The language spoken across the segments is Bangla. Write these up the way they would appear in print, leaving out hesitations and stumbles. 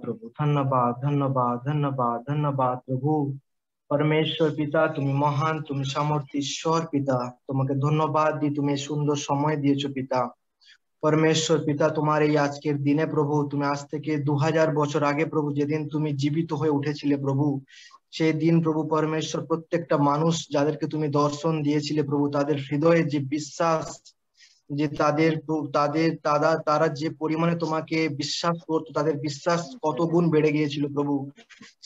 प्रभु, धन्यवाद धन्यवाद धन्यवाद धन्यवाद प्रभु। परमेश्वर पिता তুমি মহান, তুমি সামর্থ্য ঈশ্বর পিতা, তোমাকে ধন্যবাদ দিই, তুমি এই সুন্দর সময় দিয়েছো পিতা। परमेश्वर पिता তোমার এই আজকের দিনে প্রভু, তুমি আজ থেকে 2000 বছর আগে প্রভু যেদিন তুমি জীবিত হয়ে উঠেছিলে প্রভু, সেই দিন প্রভু परमेश्वर প্রত্যেকটা মানুষ যাদেরকে তুমি দর্শন দিয়েছিলে প্রভু, তাদের হৃদয়ে যে বিশ্বাস, যে তাদের তাদের তারা তারা যে পরিমাণে তোমাকে বিশ্বাস করতো, তাদের বিশ্বাস কত গুণ বেড়ে গিয়েছিল প্রভু।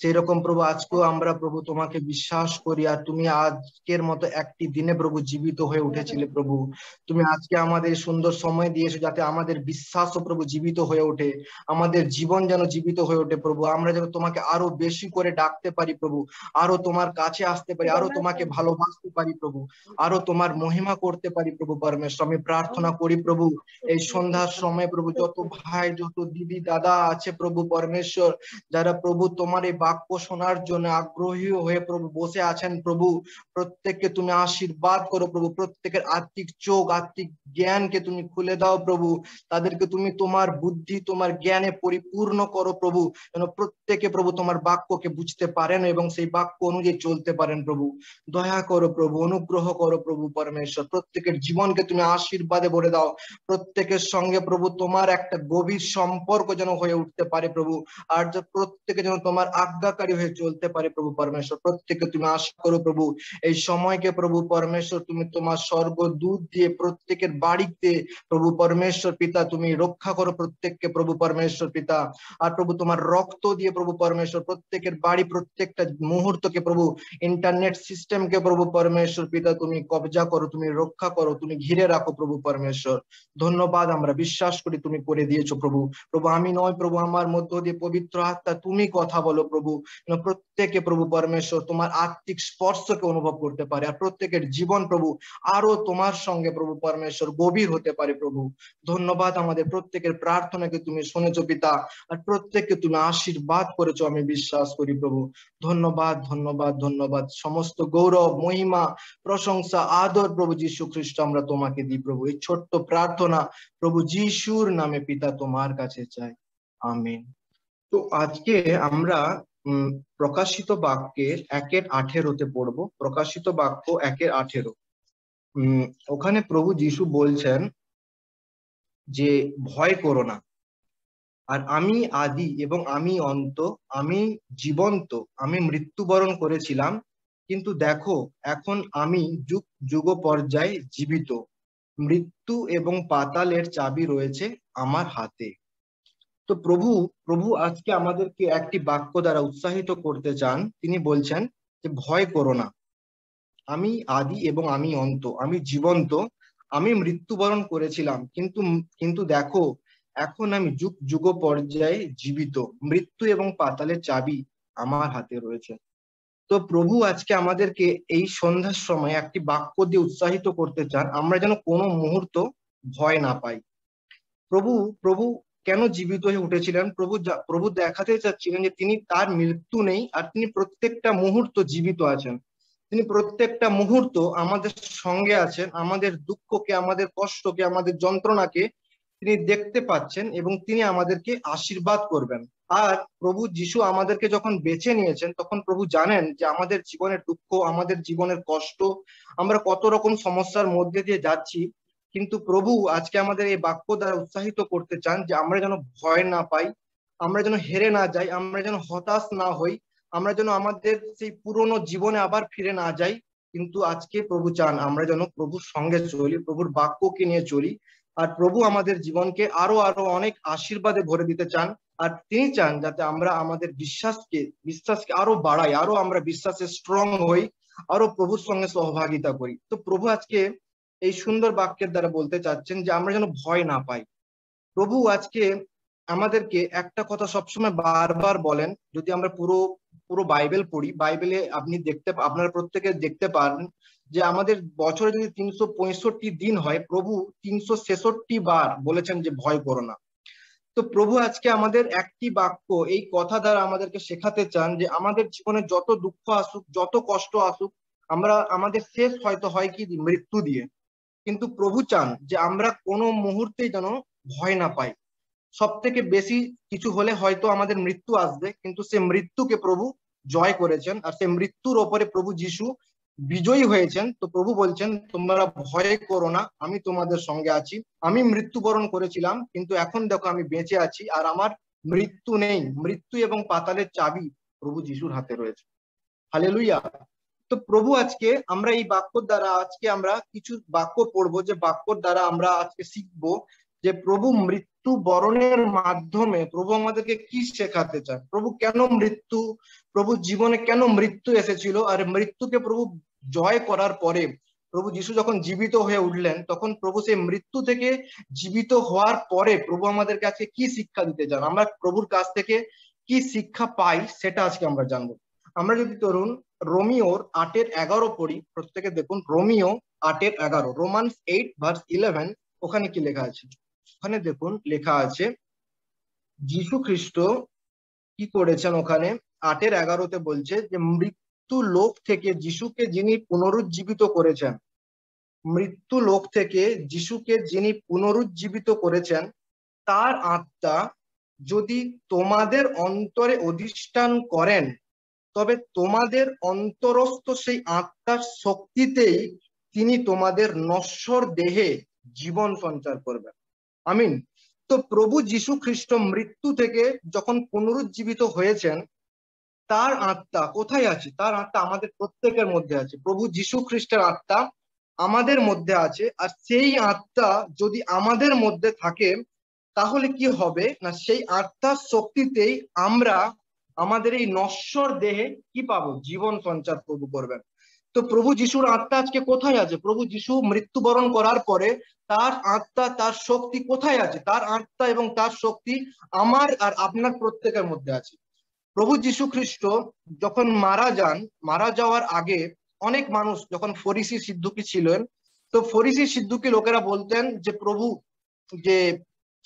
সেই রকম প্রভু আজকেও আমরা প্রভু তোমাকে বিশ্বাস করি, আর তুমি আজকের মতো একটি দিনে প্রভু জীবিত হয়ে উঠেছিলে প্রভু। তুমি আজকে আমাদের সুন্দর সময় দিয়েছো যাতে আমাদের বিশ্বাসও প্রভু জীবিত হয়ে ওঠে, আমাদের জীবন যেন জীবিত হয়ে ওঠে প্রভু। আমরা যেন তোমাকে আরো বেশি করে ডাকতে পারি প্রভু, আরো তোমার কাছে আসতে পারি, আরো তোমাকে ভালোবাসতে পারি প্রভু, আরো তোমার মহিমা করতে পারি প্রভু। পরমেশ্বর আমি প্রার্থনা করি প্রভু, এই সন্ধ্যার সময় প্রভু যত ভাই যত দিদি দাদা আছে প্রভু পরমেশ্বর, যারা প্রভু তোমার এই বাক্য শোনার জন্য আগ্রহী হয়ে প্রভু বসে আছেন প্রভু, প্রত্যেককে তুমি আশীর্বাদ করো প্রভু। প্রত্যেকের আত্মিক চোখ আত্মিক জ্ঞানকে তুমি খুলে দাও প্রভু, তাদেরকে তুমি তোমার বুদ্ধি তোমার জ্ঞানে পরিপূর্ণ করো প্রভু, যেন প্রত্যেকে প্রভু তোমার বাক্যকে বুঝতে পারেন এবং সেই বাক্য অনুযায়ী চলতে পারেন প্রভু। দয়া করো প্রভু, অনুগ্রহ করো প্রভু পরমেশ্বর, প্রত্যেকের জীবনকে তুমি আশীর্বাদে ভরে দাও। প্রত্যেকের সঙ্গে প্রভু তোমার একটা গভীর সম্পর্ক যেন হয়ে উঠতে পারে প্রভু, আর যে প্রত্যেকে যেন তোমার আজ্ঞাকারী হয়ে চলতে পারে প্রভু পরমেশ্বর। প্রত্যেকে তুমি আশা করো প্রভু, এই সময়কে প্রভু পরমেশ্বর তুমি তোমার স্বর্গদূত দিয়ে প্রত্যেকের বাড়িতে প্রভু পরমেশ্বর পিতা তুমি রক্ষা করো প্রত্যেককে প্রভু পরমেশ্বর পিতা। আর প্রভু তোমার রক্ত দিয়ে প্রভু পরমেশ্বর প্রত্যেকের বাড়ি প্রত্যেকটা মুহূর্তকে প্রভু, ইন্টারনেট সিস্টেমকে প্রভু পরমেশ্বর পিতা তুমি কবজা করো, তুমি রক্ষা করো, তুমি ঘিরে রাখো প্রভু পরমেশ্বর। ধন্যবাদ, আমরা বিশ্বাস করি তুমি করে দিয়েছো প্রভু। প্রভু আমি নয় প্রভু, আমার মধ্য দিয়ে পবিত্র আত্মা তুমি কথা বলো প্রভু, প্রত্যেকে প্রভু পরমেশ্বর তোমার আত্মিক স্পর্শকে অনুভব করতে পারে, আর প্রত্যেকের জীবন প্রভু আরো তোমার সঙ্গে প্রভু পরমেশ্বর গভীর হতে পারে প্রভু। ধন্যবাদ, আমাদের প্রত্যেকের প্রার্থনাকে তুমি শুনেছো পিতা, আর প্রত্যেককে তুমি আশীর্বাদ করেছো আমি বিশ্বাস করি প্রভু। ধন্যবাদ ধন্যবাদ ধন্যবাদ, সমস্ত গৌরব মহিমা প্রশংসা আদর প্রভু যীশু খ্রিস্ট আমরা তোমাকে দিই প্রভু। এই ছোট্ট প্রার্থনা প্রভু যীশুর নামে পিতা তোমার কাছে চাই, আমিন। তো আজকে আমরা প্রকাশিত বাক্যের 1:18 পড়বো। প্রকাশিত বাক্য 1:18, ওখানে প্রভু যীশু বলছেন যে ভয় করো না, আর আমি আদি এবং আমি অন্ত, আমি জীবন্ত, আমি মৃত্যুবরণ করেছিলাম, কিন্তু দেখো এখন আমি যুগ যুগ পর্যায়ে জীবিত, মৃত্যু এবং পাতালের চাবি রয়েছে আমার হাতে। তো প্রভু প্রভু আজকে আমাদেরকে একটি বাক্য দ্বারা উৎসাহিত করতে চান। তিনি বলছেন যে ভয় করো না, আমি আদি এবং আমি অন্ত, আমি জীবন্ত, আমি মৃত্যুবরণ করেছিলাম, কিন্তু কিন্তু দেখো এখন আমি যুগ যুগ পর্যায়ে জীবিত, মৃত্যু এবং পাতালের চাবি আমার হাতে রয়েছে। তো প্রভু আজকে আমাদেরকে এই সন্ধ্যার সময় একটি বাক্য দিয়ে উৎসাহিত করতে চান, আমরা যেন কোনো মুহূর্ত ভয় না পাই। প্রভু প্রভু কেন জীবিত হয়ে উঠেছিলেন? প্রভু দেখাতে চাচ্ছিলেন যে তিনি তার মৃত্যু নেই, আর তিনি প্রত্যেকটা মুহূর্ত জীবিত আছেন। তিনি প্রত্যেকটা মুহূর্ত আমাদের সঙ্গে আছেন, আমাদের দুঃখকে আমাদের কষ্টকে আমাদের যন্ত্রণাকে তিনি দেখতে পাচ্ছেন এবং তিনি আমাদেরকে আশীর্বাদ করবেন। আর প্রভু যীশু আমাদেরকে যখন বেছে নিয়েছেন তখন প্রভু জানেন যে আমাদের জীবনের দুঃখ আমাদের জীবনের কষ্ট, আমরা কত রকম সমস্যার মধ্যে দিয়ে যাচ্ছি, কিন্তু প্রভু আজকে আমাদের এই বাক্য দ্বারা উৎসাহিত করতে চান যে আমরা যেন ভয় না পাই, আমরা যেন হেরে না যাই, আমরা যেন হতাশ না হই, আমরা যেন আমাদের সেই পুরনো জীবনে আবার ফিরে না যাই। কিন্তু আজকে প্রভু চান আমরা যেন প্রভুর সঙ্গে চলি, প্রভুর বাক্যকে নিয়ে চলি, আর প্রভু আমাদের জীবনকে আরো আরো অনেক আশীর্বাদে ভরে দিতে চান। আর তিনি চান যাতে আমরা আমাদের বিশ্বাসকে আরো বাড়াই, আরো আমরা বিশ্বাসে স্ট্রং হই, আরো প্রভুর সঙ্গে সহভাগিতা করি। তো প্রভু আজকে এই সুন্দর বাক্যের দ্বারা বলতে চাচ্ছেন যে আমরা যেন ভয় না পাই। প্রভু আজকে আমাদেরকে একটা কথা সবসময় বারবার বলেন, যদি আমরা পুরো পুরো বাইবেল পড়ি, বাইবেলে আপনি আপনারা প্রত্যেকে দেখতে পান যে আমাদের বছরে যদি 365 দিন হয়, প্রভু 366 বার বলেছেন যে ভয় করো না। তো প্রভু আজকে আমাদের একটি বাক্য এই কথা দ্বারা আমাদেরকে শেখাতে চান যে আমাদের জীবনে যত দুঃখ আসুক যত কষ্ট আসুক, আমাদের শেষ হয়তো হয় কি মৃত্যু দিয়ে, কিন্তু প্রভু চান যে আমরা কোনো মুহূর্তেই যেন ভয় না পাই। সব থেকে বেশি কিছু হলে হয়তো আমাদের মৃত্যু আসবে, কিন্তু সে মৃত্যুকে প্রভু জয় করেছেন, আর সে মৃত্যুর ওপরে প্রভু যিশু বিজয়ী হয়েছেন। তো প্রভু বলছেন তোমরা ভয় করো না, আমি তোমাদের সঙ্গে আছি। আমি মৃত্যুবরণ করেছিলাম, কিন্তু এখন দেখো আমি বেঁচে আছি, আর আমার মৃত্যু নেই। মৃত্যু এবং পাতালের চাবি প্রভু যিশুর হাতে রয়েছে। হালেলুয়া। তো প্রভু আজকে আমরা এই বাক্যর দ্বারা আজকে আমরা কিছু বাক্য পড়বো, যে বাক্যর দ্বারা আমরা আজকে শিখবো যে প্রভু মৃত্যু বরণের মাধ্যমে প্রভু আমাদেরকে কি শেখাতে চায়, প্রভু কেন মৃত্যু, প্রভু জীবনে কেন মৃত্যু এসেছিল, আর মৃত্যুকে প্রভু জয় করার পরে প্রভু যিশু যখন জীবিত হয়ে উঠলেন, তখন প্রভু সেই মৃত্যু থেকে জীবিত হওয়ার পরে প্রভু আমাদের কাছে কি শিক্ষা দিতে চান, আমরা প্রভুর কাছ থেকে কি শিক্ষা পাই, সেটা আজকে আমরা জানবো। আমরা যদি ধরুন রোমিওর 8:11 পড়ি, প্রত্যেকে দেখুন রোমিও 8:11, রোমান্স 8:11, ওখানে কি লেখা আছে? ওখানে দেখুন লেখা আছে যীশু খ্রিস্ট কি করেছেন। ওখানে 8:11 বলছে যে মৃত্যু লোক থেকে যিশুকে যিনি পুনরুজ্জীবিত করেছেন, মৃত্যু লোক থেকে যিশুকে যিনি পুনরুজ্জীবিত করেছেন, তার আত্মা যদি তোমাদের অন্তরে অধিষ্ঠান করেন, তবে তোমাদের অন্তরস্থ সেই আত্মার শক্তিতেই তিনি তোমাদের নশ্বর দেহে জীবন সঞ্চার করবেন। আমিন। তো প্রভু যীশু খ্রিস্ট মৃত্যু থেকে যখন পুনরুজ্জীবিত হয়েছেন, তার আত্মা কোথায় আছে? তার আত্মা আমাদের প্রত্যেকের মধ্যে আছে। প্রভু যীশু খ্রিস্টের আত্মা আমাদের মধ্যে আছে, আর সেই আত্মা যদি আমাদের মধ্যে থাকে, তাহলে কি হবে না, সেই আত্মার শক্তিতেই আমরা আমাদের এই নশ্বর দেহে কি পাবো? জীবন সঞ্চার প্রভু করবেন। তো প্রভু যিশুর আত্মা আজকে কোথায় আছে? প্রভু যিশু মৃত্যুবরণ করার পরে তার আত্মা, তার শক্তি কোথায় আছে? তার আত্মা এবং তার শক্তি আমার আর আপনার প্রত্যেকের মধ্যে আছে। প্রভু যীশু খ্রিস্ট যখন মারা যান, মারা যাওয়ার আগে অনেক মানুষ, যখন ফরিসি সিদ্দুকি ছিলেন, তো ফরিসি সিদ্দুকি লোকেরা বলতেন যে প্রভু, যে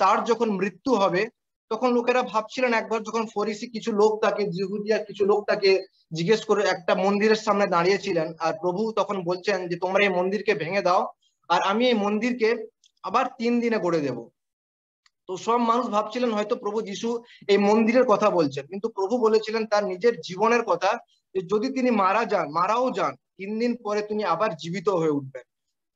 তার যখন মৃত্যু হবে, তখন লোকেরা ভাবছিলেন, একবার যখন ফরিসি কিছু লোক তাকে, জিহুদিয়া কিছু লোক তাকে জিজ্ঞেস করে একটা মন্দিরের সামনে দাঁড়িয়েছিলেন, আর প্রভু তখন বলছেন যে তোমরা এই মন্দিরকে ভেঙে দাও, আর আমি এই মন্দিরকে আবার 3 দিনে গড়ে দেব। তো সব মানুষ ভাবছিলেন হয়তো প্রভু যিশু এই মন্দিরের কথা বলছেন, কিন্তু প্রভু বলেছিলেন তার নিজের জীবনের কথা, যে যদি তিনি মারাও যান, 3 দিন পরে তিনি আবার জীবিত হয়ে উঠবেন।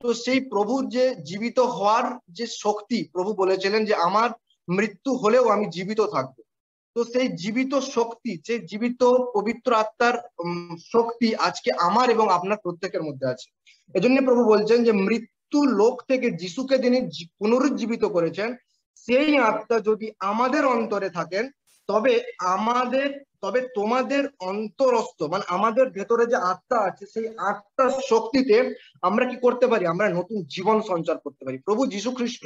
তো সেই প্রভুর যে জীবিত হওয়ার যে শক্তি, প্রভু বলেছিলেন যে আমার মৃত্যু হলেও আমি জীবিত থাকবো। তো সেই জীবিত শক্তি, সেই জীবিত পবিত্র আত্মার শক্তি আজকে আমার এবং আপনার প্রত্যেকের মধ্যে আছে। এজন্য প্রভু বলছেন যে মৃত্যু লোক থেকে যিশুকে যিনি পুনরুজ্জীবিত করেছেন, সেই আত্মা যদি আমাদের অন্তরে থাকেন, তবে তবে তোমাদের অন্তরস্থ, মানে আমাদের ভেতরে যে আত্মা আছে, সেই আত্মার শক্তিতে আমরা কি করতে পারি? আমরা নতুন জীবন সঞ্চার করতে পারি। প্রভু যীশু খ্রিস্ট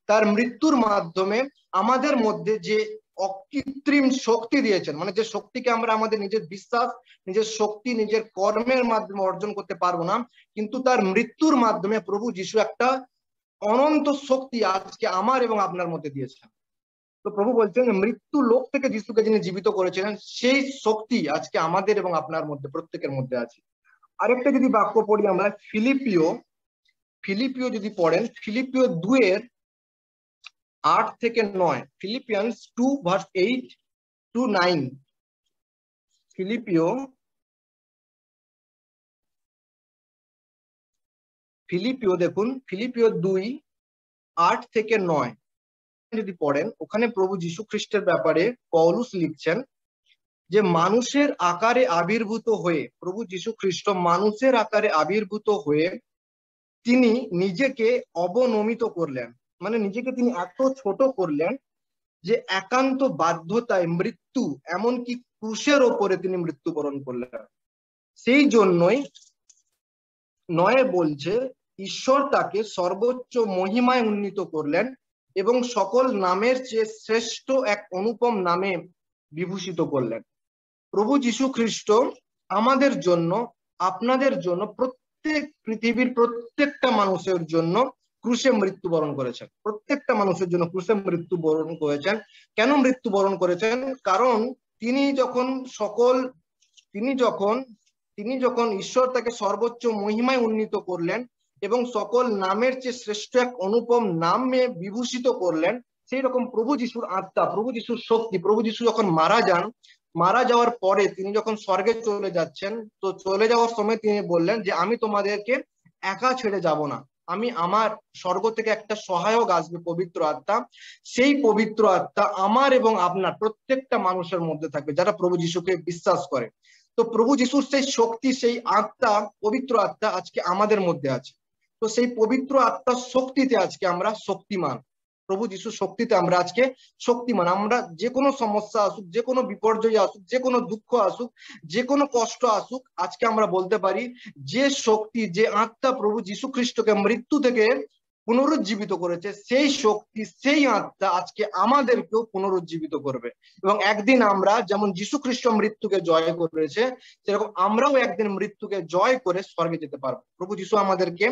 তার মৃত্যুর মাধ্যমে আমাদের মধ্যে যে অকৃত্রিম শক্তি দিয়েছেন, মানে যে শক্তিকে আমরা আমাদের নিজের বিশ্বাস, নিজের শক্তি, নিজের কর্মের মাধ্যমে অর্জন করতে পারবো না, কিন্তু তার মৃত্যুর মাধ্যমে প্রভু যীশু একটা অনন্ত শক্তি আজকে আমার এবং আপনার মধ্যে দিয়েছেন। তো প্রভু বলছেন মৃত্যু লোক থেকে যিশুকে যিনি জীবিত করেছিলেন, সেই শক্তি আজকে আমাদের এবং আপনার মধ্যে, প্রত্যেকের মধ্যে আছে। আরেকটা যদি বাক্য পড়ি আমরা, ফিলিপিও যদি পড়েন, ফিলিপিও 2:8-9, ফিলিপিয়ান্স 2:8-9, ফিলিপিও 2:8-9 যদি পড়েন, ওখানে প্রভু যীশু খ্রিস্টের ব্যাপারে পৌলুস লিখছেন যে মানুষের আকারে আবির্ভূত হয়ে, প্রভু যীশু খ্রিস্ট মানুষের আকারে আবির্ভূত হয়ে তিনি নিজেকে অবনমিত করলেন, মানে নিজেকে তিনি এত ছোট করলেন যে একান্ত বাধ্যতায় মৃত্যু, এমনকি ক্রুশের ওপরে তিনি মৃত্যুবরণ করলেন। সেই জন্যই 9 বলছে ঈশ্বর তাকে সর্বোচ্চ মহিমায় উন্নীত করলেন এবং সকল নামের চেয়ে শ্রেষ্ঠ এক অনুপম নামে বিভূষিত করলেন। প্রভু যীশু খ্রিস্ট আমাদের জন্য, আপনাদের জন্য, পৃথিবীর প্রত্যেকটা মানুষের জন্য ক্রুশে মৃত্যুবরণ করেছেন। প্রত্যেকটা মানুষের জন্য ক্রুশে মৃত্যুবরণ করেছেন। কেন মৃত্যুবরণ করেছেন? কারণ তিনি যখন ঈশ্বর তাকে সর্বোচ্চ মহিমায় উন্নীত করলেন এবং সকল নামের চেয়ে শ্রেষ্ঠ এক অনুপম নামে বিভূষিত করলেন, সেই রকম প্রভু যিশুর আত্মা, প্রভু যিশুর শক্তি, প্রভু যিশু যখন মারা যান, মারা যাওয়ার পরে তিনি যখন স্বর্গে চলে যাচ্ছেন, তো চলে যাওয়ার সময় তিনি বললেন যে আমি তোমাদেরকে একা ছেড়ে যাব না, আমি আমার স্বর্গ থেকে একটা সহায়ক আসবে, পবিত্র আত্মা। সেই পবিত্র আত্মা আমার এবং আপনার প্রত্যেকটা মানুষের মধ্যে থাকবে যারা প্রভু যিশুকে বিশ্বাস করে। তো প্রভু যিশুর সেই শক্তি, সেই আত্মা, পবিত্র আত্মা আজকে আমাদের মধ্যে আছে। তো সেই পবিত্র আত্মার শক্তিতে আজকে আমরা শক্তিমান, প্রভু যিশুর শক্তিতে আমরা আজকে শক্তিমান। আমরা যে কোনো সমস্যা আসুক, যে কোনো বিপর্যয় আসুক, যে কোনো দুঃখ আসুক, যে কোনো কষ্ট আসুক, আজকে আমরা বলতে পারি যে শক্তি, যে আত্মা প্রভু যিশু খ্রিস্টকে মৃত্যু থেকে পুনরুজ্জীবিত করেছে, সেই শক্তি, সেই আত্মা আজকে আমাদেরকেও পুনরুজ্জীবিত করবে। এবং একদিন আমরা যেমন যিশু খ্রিস্ট মৃত্যুকে জয় করেছে, সেরকম আমরাও একদিন মৃত্যুকে জয় করে স্বর্গে যেতে পারবো। প্রভু যিশু আমাদেরকে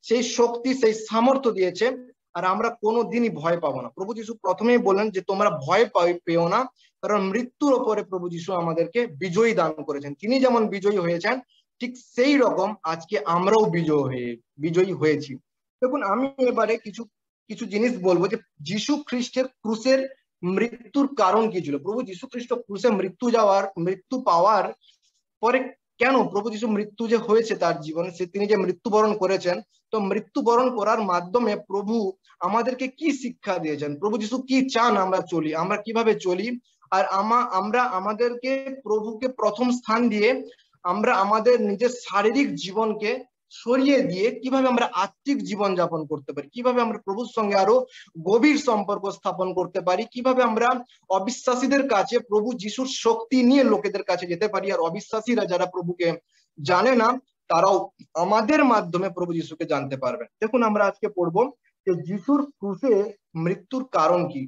সেই শক্তি, সেই সামর্থ্য দিয়েছে, আর আমরা কোনোদিনই ভয় পাবো না। প্রভু যিশু প্রথমেই বললেন যে তোমরা ভয় পেও না, কারণ মৃত্যুর ওপরে প্রভু যিশু আমাদেরকে বিজয়ী দান করেছেন। তিনি যেমন বিজয়ী হয়েছেন, ঠিক সেই রকম আজকে আমরাও বিজয়ী হয়েছি। দেখুন, আমি এবারে কিছু কিছু জিনিস বলবো যে যিশু খ্রিস্টের ক্রুশের মৃত্যুর কারণ কি ছিল। প্রভু যিশু খ্রিস্ট ক্রুশে মৃত্যু পাওয়ার পরে কেন প্রভু যিশু মৃত্যু যে হয়েছে তার জীবনে, তিনি যে মৃত্যুবরণ করেছেন, তো মৃত্যুবরণ করার মাধ্যমে প্রভু আমাদেরকে কি শিক্ষা দিয়েছেন, প্রভু যিশু কি চান আমরা চলি, আমরা কিভাবে চলি। আর আমরা আমাদেরকে প্রভুকে প্রথম স্থান দিয়ে আমরা আমাদের নিজের শারীরিক জীবনকে সরিয়ে দিয়ে কিভাবে আমরা আত্মিক জীবন যাপন করতে পারি, কিভাবে আমরা প্রভুর সঙ্গে আরো গভীর সম্পর্ক স্থাপন করতে পারি, কিভাবে আমরা অবিশ্বাসীদের কাছে প্রভু যিশুর শক্তি নিয়ে লোকেদের কাছে যেতে পারি, আর অবিশ্বাসীরা যারা প্রভুকে জানে না তারাও আমাদের মাধ্যমে প্রভু যিশুকে জানতে পারবেন। দেখুন, আমরা আজকে পড়বো যে যিশুর ক্রুশে মৃত্যুর কারণ কি।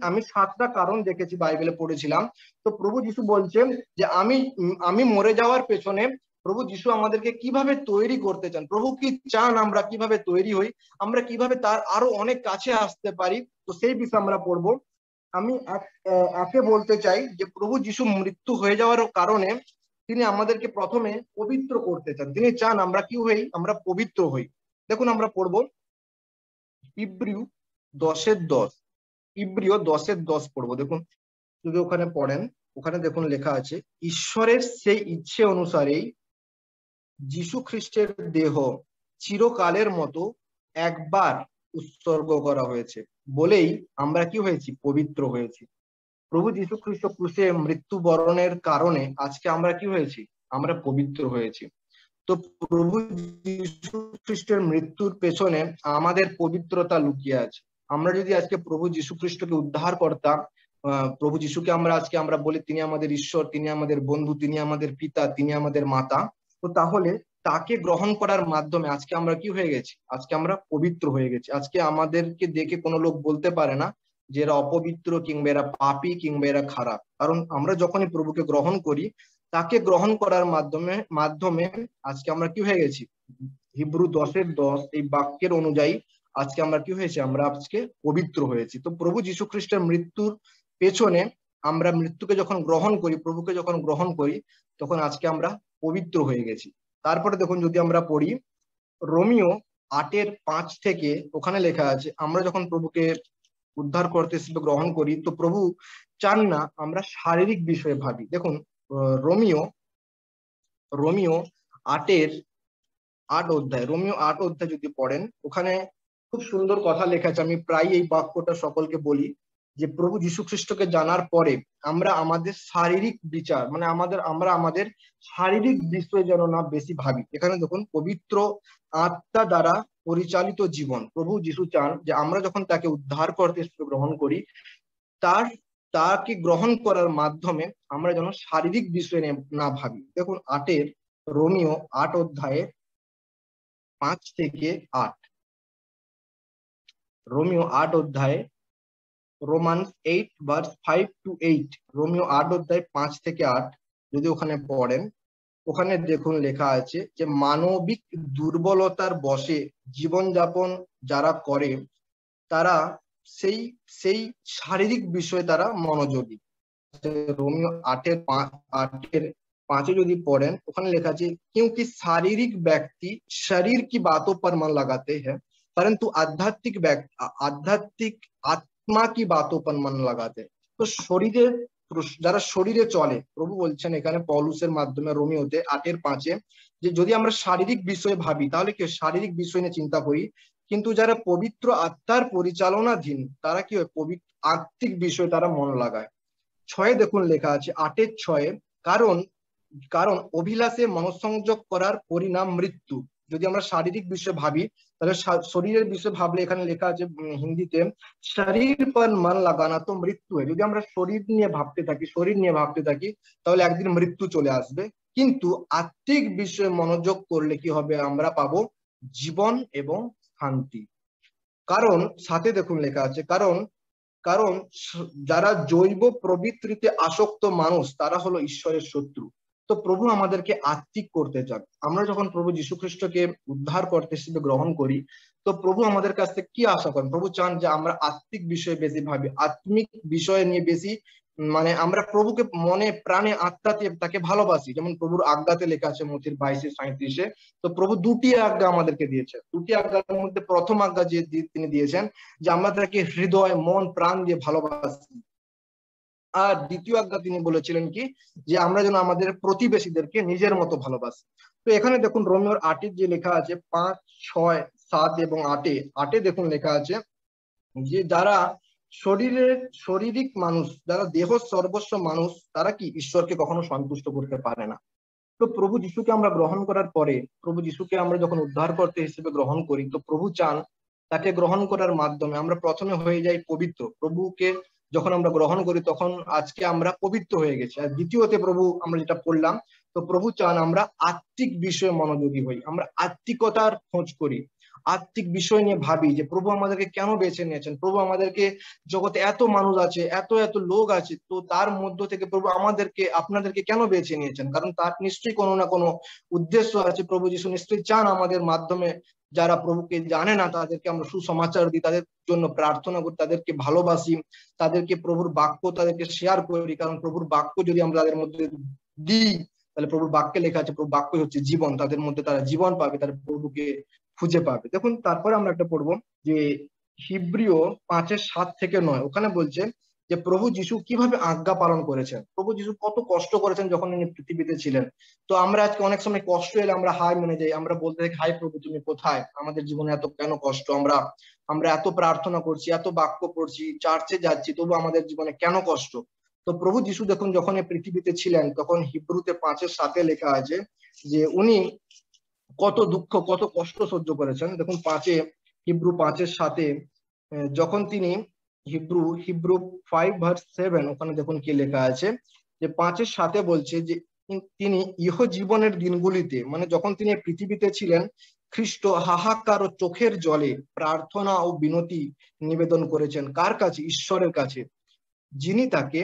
আমি 7টা কারণ দেখেছি, বাইবেলে পড়েছিলাম। তো প্রভু যিশু বলছেন যে আমি মরে যাওয়ার পেছনে প্রভু যিশু আমাদেরকে কিভাবে তৈরি করতে চান, প্রভু কি চান আমরা কিভাবে তৈরি হই, আমরা কিভাবে তার আরো অনেক কাছে আসতে পারি, তো সেই বিষয়ে আমরা পড়বো। আমি একে বলতে চাই যে প্রভু যিশু মৃত্যু হয়ে যাওয়ার কারণে তিনি আমাদেরকে প্রথমে পবিত্র করতে চান। তিনি চান আমরা কি হই, আমরা পবিত্র হই। দেখুন, আমরা পড়বো ইব্রিয় 10:10, ইব্রিয় 10:10 পড়বো। দেখুন, যদি ওখানে পড়েন, ওখানে দেখুন লেখা আছে, ঈশ্বরের সেই ইচ্ছে অনুসারেই যিশু খ্রিস্টের দেহ চিরকালের মতো একবার উৎসর্গ করা হয়েছে বলেই আমরা কি হয়েছি, পবিত্র হয়েছি। প্রভু যিশু খ্রিস্ট ক্রুশে মৃত্যুবরণের কারণে আজকে আমরা কি হয়েছি, আমরা পবিত্র হয়েছি। তো প্রভু যিশু খ্রিস্টের মৃত্যুর পেছনে আমাদের পবিত্রতা লুকিয়ে আছে। আমরা যদি আজকে প্রভু যিশু খ্রিস্টকে উদ্ধার করতাম, প্রভু যিশুকে আমরা বলি তিনি আমাদের ঈশ্বর, তিনি আমাদের বন্ধু, তিনি আমাদের পিতা, তিনি আমাদের মাতা, তো তাহলে তাকে গ্রহণ করার মাধ্যমে আজকে আমরা কি হয়ে গেছি, আজকে আমরা পবিত্র হয়ে গেছি। আজকে আমাদেরকে দেখে কোনো লোক বলতে পারে না যে এরা অপবিত্র, কিংবা এরা পাপী, কিংবা এরা খারাপ। কারণ আমরা যখনই প্রভুকে গ্রহণ করি, তাকে গ্রহণ করার মাধ্যমে আজকে আমরা কি হয়ে গেছি, হিব্রু 10:10 এই বাক্যের অনুযায়ী আজকে আমরা কি হয়েছে, আমরা আজকে পবিত্র হয়েছি। তো প্রভু যিশু খ্রিস্টের মৃত্যুর পেছনে আমরা মৃত্যুকে যখন গ্রহণ করি, প্রভুকে যখন গ্রহণ করি, তখন আজকে আমরা পবিত্র হয়ে গেছি। তারপরে দেখুন, যদি আমরা পড়ি রোমিও 8:5 থেকে, ওখানে লেখা আছে আমরা যখন প্রভুকে উদ্ধার করতে হিসেবে গ্রহণ করি, তো প্রভু চান না আমরা শারীরিক বিষয়ে ভাবি। দেখুন, রোমিও 8 অধ্যায় যদি পড়েন, ওখানে খুব সুন্দর কথা লেখা আছে। আমি প্রায় এই বাক্যটা সকলকে বলি যে প্রভু যীশু খ্রিস্টকে জানার পরে আমরা আমাদের শারীরিক বিচার, মানে আমরা আমাদের শারীরিক বিষয়ে যেন না বেশি ভাবি। এখানে দেখুন, পবিত্র আত্মা দ্বারা পরিচালিত জীবন। প্রভু যীশু চান যে আমরা যখন তাকে উদ্ধার করতে গ্রহণ করি, তাকে গ্রহণ করার মাধ্যমে আমরা যেন শারীরিক বিষয়ে না ভাবি। দেখুন, রোমিও 8:5 থেকে 8, রোমিও 8 রোমান্স 8:5-8, রোমিও 8:5 থেকে 8 যদি ওখানে পড়েন, ওখানে দেখুন লেখা আছে যে মানবিক দুর্বলতার বশে জীবনযাপন যারা করে, তারা সেই শারীরিক বিষয়ে তারা মনোযোগী। रोमियो 8:5 যদি पढ़ें, ওখানে লেখা আছে क्योंकि शारीरिक व्यक्ति शरीर की बातों पर मन लगाते हैं, परंतु आध्यात्मिक आत्मा की बातों पर मन लगाते। তো শরীরে যারা শরীরে চলে, প্রভু বলছেন এখানে পৌলুসের মাধ্যমে রোমিওতে 8:5 যে যদি আমরা শারীরিক বিষয়ে ভাবি তাহলে কি শারীরিক বিষয় নিয়ে চিন্তা করি, কিন্তু যারা পবিত্র আত্মার পরিচালনাধীন তারা কি হয় পবিত্র আত্মিক বিষয়ে তারা মন লাগায়। 6 দেখুন লেখা আছে 8:6 কারণ কারণ অভিলাষে মনঃসংযোগ করার পরিণাম মৃত্যু। যদি আমরা শারীরিক বিষয়ে ভাবি তাহলে শরীরের বিষয়ে ভাবলে এখানে লেখা আছে হিন্দিতে শরীর পর মন লাগানা তো মৃত্যু হয়। যদি আমরা শরীর নিয়ে ভাবতে থাকি তাহলে একদিন মৃত্যু চলে আসবে, কিন্তু আত্মিক বিষয়ে মনোযোগ করলে কি হবে, আমরা পাবো জীবন এবং শান্তি। কারণ সাথে দেখুন লেখা আছে কারণ কারণ যারা জৈব প্রবৃত্তিতে আসক্ত মানুষ তারা হলো ঈশ্বরের শত্রু। তো প্রভু আমাদেরকে আত্মিক করতে চান। আমরা যখন প্রভু যীশু খ্রিস্টকে উদ্ধার করতে হিসেবে গ্রহণ করি, তো প্রভু আমাদের কাছ থেকে কি আশা করেন? প্রভু চান যে আমরা আত্মিক বিষয়ে বেশি ভাবি, আত্মিক বিষয় নিয়ে বেশি, মানে আমরা প্রভুকে মনে প্রাণে আত্মাতে তাকে ভালোবাসি। যেমন প্রভুর আজ্ঞাতে লেখা আছে মথির 22:37। তো প্রভু দুটি আজ্ঞা আমাদেরকে দিয়েছেন। দুটি আজ্ঞার মধ্যে প্রথম আজ্ঞা যে তিনি দিয়েছেন যে আমাদেরকে হৃদয় মন প্রাণ দিয়ে ভালোবাসি, আর দ্বিতীয় আজ্ঞা তিনি বলেছিলেন কি যে আমরা যেন আমাদের প্রতিবেশীদেরকে নিজের মতো ভালোবাসি। তো এখানে দেখুন রোমিওর 8 যে লেখা আছে 5, 6, 7 এবং 8 দেখুন লেখা আছে যে যারা শারীরিক মানুষ, যারা দেহ সর্বস্ব মানুষ, তারা কি ঈশ্বরকে কখনো সন্তুষ্ট করতে পারে না। তো প্রভু যিশুকে আমরা গ্রহণ করার পরে, প্রভু যিশুকে আমরা যখন উদ্ধারকর্তা হিসেবে গ্রহণ করি, তো প্রভু চান তাকে গ্রহণ করার মাধ্যমে আমরা প্রথমে হয়ে যাই পবিত্র। প্রভুকে যখন আমরা গ্রহণ করি তখন আজকে আমরা পবিত্র হয়ে গেছি। আর দ্বিতীয়তে প্রভু আমরা যেটা পড়লাম, তো প্রভু চান আমরা আত্মিক বিষয়ে মনোযোগী হই, আমরা আত্মিকতার খোঁজ করি, আত্মিক বিষয় নিয়ে ভাবি যে প্রভু আমাদেরকে কেন বেছে নিয়েছেন, প্রভু আমাদেরকে, জগতে এত মানুষ আছে, এত এত লোক আছে, তো তার মধ্য থেকে প্রভু আমাদেরকে আপনাদেরকে কেন বেছে নিয়েছেন? কারণ তার নিশ্চয়ই কোনো না কোনো উদ্দেশ্য আছে। প্রভু যীশু নিশ্চয়ই চান আমাদের মাধ্যমে যারা প্রভুকে জানে না তাদেরকে আমরা সুসমাচার দিই, তাদের জন্য প্রার্থনা করি, তাদেরকে ভালোবাসি, তাদেরকে প্রভুর বাক্য তাদেরকে শেয়ার করি। কারণ প্রভুর বাক্য যদি আমরা তাদের মধ্যে দিই তাহলে প্রভুর বাক্যে লেখা আছে প্রভুর বাক্য হচ্ছে জীবন, তাদের মধ্যে তারা জীবন পাবে, তারা প্রভুকে খুঁজে পাবে। দেখুন তারপরে আমরা একটা পড়বো যে হিব্রিয় 5:7-9, ওখানে বলছে যে প্রভু যীশু কিভাবে আজ্ঞা পালন করেছেন, প্রভু যীশু কত কষ্ট করেছেন যখন তিনি পৃথিবীতে ছিলেন। তো আমরা আজকে অনেক সময় কষ্ট এলে আমরা হাই মেনে যাই, আমরা বলতে থাকি হাই প্রভু তুমি কোথায়, আমাদের জীবনে এত কেন কষ্ট, আমরা এত প্রার্থনা করছি, এত বাক্য পড়ছি, চার্চে যাচ্ছি, তবু আমাদের জীবনে কেন কষ্ট। তো প্রভু যীশু দেখুন যখন পৃথিবীতে ছিলেন তখন হিব্রুতে 5:7 লেখা আছে যে উনি কত দুঃখ কত কষ্ট সহ্য করেছেন। দেখুন হিব্রু 5:7 যখন তিনি হিব্রু 5:7 ওখানে দেখুন কি লেখা আছে যে 5:7 বলছে যে তিনি ইহ জীবনের দিনগুলিতে, মানে যখন তিনি পৃথিবীতে ছিলেন, খ্রিস্ট হাহাকার ও চোখের জলে প্রার্থনা ও বিনতি নিবেদন করেছেন কার কাছে? ঈশ্বরের কাছে, যিনি তাকে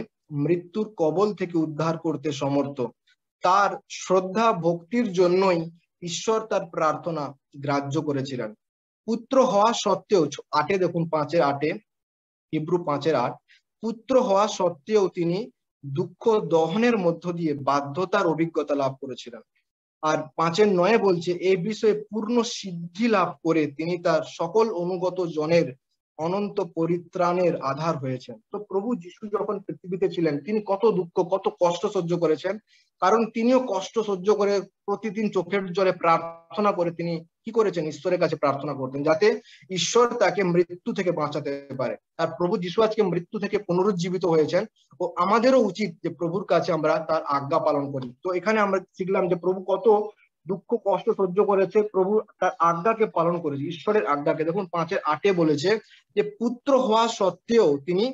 মৃত্যুর কবল থেকে উদ্ধার করতে সমর্থ। তার শ্রদ্ধা ভক্তির জন্যই ঈশ্বর তার প্রার্থনা গ্রাহ্য করেছিলেন। পুত্র হওয়া সত্ত্বেও 8 দেখুন 5:8 হিব্রু 5:8 পুত্র হওয়া সত্ত্বেও তিনি দুঃখ দহনের মধ্য দিয়ে বাধ্যতার অভিজ্ঞতা লাভ করেছিলেন। আর 5:9 বলছে এই বিষয়ে পূর্ণ সিদ্ধি লাভ করে তিনি তার সকল অনুগত জনের অনন্ত পরিত্রাণের আধার হয়েছেন। তো প্রভু যিশু যখন পৃথিবীতে ছিলেন তিনি কত দুঃখ কত কষ্ট সহ্য করেছেন, কারণ তিনিও কষ্ট সহ্য করে প্রতিদিন চোখের জলে প্রার্থনা করে তিনি কি করেছেন? ঈশ্বরের কাছে প্রার্থনা করতেন যাতে ঈশ্বর তাকে মৃত্যু থেকে বাঁচাতে পারে। আর প্রভু যিশু আজকে মৃত্যু থেকে পুনরুজ্জীবিত হয়েছেন, ও আমাদেরও উচিত যে প্রভুর কাছে আমরা তার আজ্ঞা পালন করি। তো এখানে আমরা শিখলাম যে প্রভু কত দুঃখ কষ্ট সহ্য করেছে, প্রভু তার আজ্ঞাকে পালন করেছে, ঈশ্বরের আজ্ঞাকে। দেখুন 5:8 বলেছে যে পুত্র হওয়া সত্ত্বেও তিনি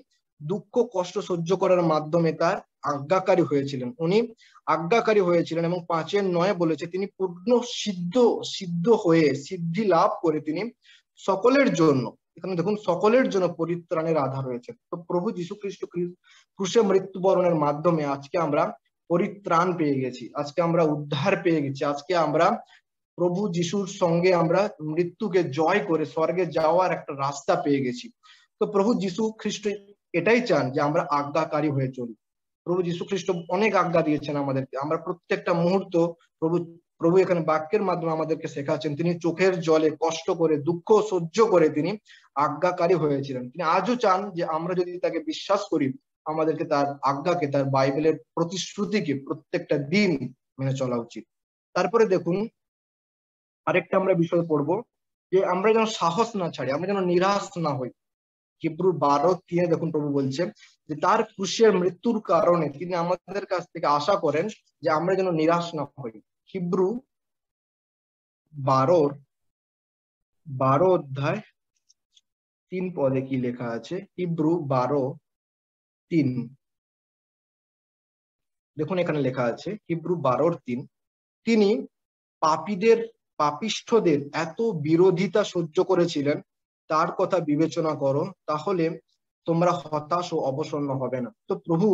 দুঃখ কষ্ট সহ্য করার মাধ্যমে তার আজ্ঞাকারী হয়েছিলেন, উনি আজ্ঞাকারী হয়েছিলেন। এবং 5:9 বলেছে তিনি পূর্ণ সিদ্ধ হয়ে সিদ্ধি লাভ করে তিনি সকলের জন্য, এখানে দেখুন সকলের জন্য পরিত্রাণের আধার রয়েছে। তো প্রভু যীশু খ্রিস্ট ক্রুশে মৃত্যুবরণের মাধ্যমে আজকে আমরা পরিত্রাণ পেয়ে গেছি, আজকে আমরা উদ্ধার পেয়ে গেছি, আজকে আমরা প্রভু যিশুর সঙ্গে আমরা মৃত্যুকে জয় করে স্বর্গে যাওয়ার একটা রাস্তা পেয়ে গেছি। তো প্রভু যীশু খ্রিস্ট এটাই চান যে আমরা আজ্ঞাকারী হয়ে চলি। প্রভু যীশু খ্রিস্ট অনেক আজ্ঞা দিয়েছেন আমাদেরকে, আমরা প্রত্যেকটা মুহূর্ত প্রভু প্রভু এখানে বাক্যের মাধ্যমে আমাদেরকে শেখাচ্ছেন, তিনি চোখের জলে কষ্ট করে দুঃখ সহ্য করে তিনি আজ্ঞাকারী হয়েছিলেন। তিনি আজও চান যে আমরা যদি তাকে বিশ্বাস করি, আমাদেরকে তার আজ্ঞাকে, তার বাইবেলের প্রতিশ্রুতিকে প্রত্যেকটা দিন মেনে চলা উচিত। তারপরে দেখুন আরেকটা আমরা বিষয় পড়বো, যে আমরা যেন সাহস না ছাড়ি, আমরা যেন নিরাশ না হই। হিব্রু 12:3 দেখুন প্রভু বলছে যে তার ক্রুশের মৃত্যুর কারণে তিনি আমাদের কাছ থেকে আশা করেন যে আমরা যেন নিরাশ না হই। হিব্রু 12 অধ্যায় 3 পদে কি লেখা আছে? হিব্রু 12:3 দেখুন, এখানে লেখা আছে হিব্রু 12:3, তিনি পাপিষ্ঠদের এত বিরোধিতা সহ্য করেছিলেন, তার কথা বিবেচনা করো, তাহলে তোমরা হতাশ ও অবসন্ন হবে না। তো প্রভু